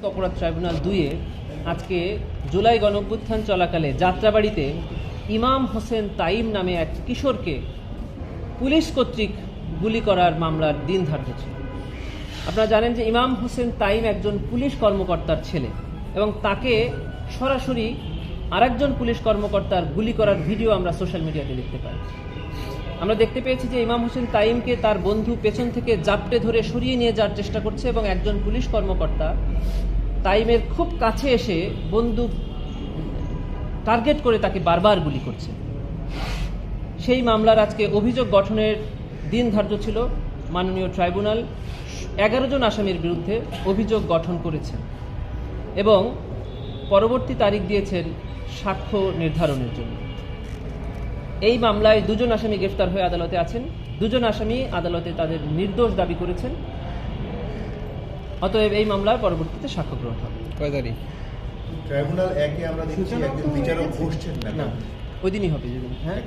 অপরাধ ট্রাইব্যুনাল 2-এ আজকে জুলাই গণঅভ্যুত্থান চলাকালে যাত্রাবাড়িতে ইমাম হোসেন তাইম নামে এক কিশোরকে পুলিশ কর্তৃক গুলি করার মামলার দিন ধার্য ছিল। আপনারা জানেন যে ইমাম হোসেন তাইম একজন পুলিশ কর্মকর্তার ছেলে এবং তাকে সরাসরি আরেকজন পুলিশ কর্মকর্তার গুলি করার ভিডিও আমরা সোশ্যাল মিডিয়াতে দেখতে পাই। আমরা দেখতে পেয়েছি যে ইমাম হোসেন তাইমকে তার বন্ধু পেছন থেকে জাপটে ধরে সরিয়ে নিয়ে যাওয়ার চেষ্টা করছে এবং একজন পুলিশ কর্মকর্তা তাইমের খুব কাছে এসে বন্দুক টার্গেট করে তাকে বারবার গুলি করছে। সেই মামলার আজকে অভিযোগ গঠনের দিন ধার্য ছিল। মাননীয় ট্রাইব্যুনাল 11 জন আসামির বিরুদ্ধে অভিযোগ গঠন করেছেন এবং পরবর্তী তারিখ দিয়েছেন সাক্ষ্য নির্ধারণের জন্য। এই মামলায় 2 জন আসামি গ্রেফতার হয়ে আদালতে আছেন। 2 জন আসামি আদালতে তাদের নির্দোষ দাবি করেছেন। অতএব এই মামলার পরবর্তীতে সাক্ষ্য গ্রহণ হবে। কয় তারিখ? ট্রাইব্যুনাল 1-এ আমরা দেখছি একজন বিচারক বসছেন না, ওই দিনই হবে যেদিন। হ্যাঁ।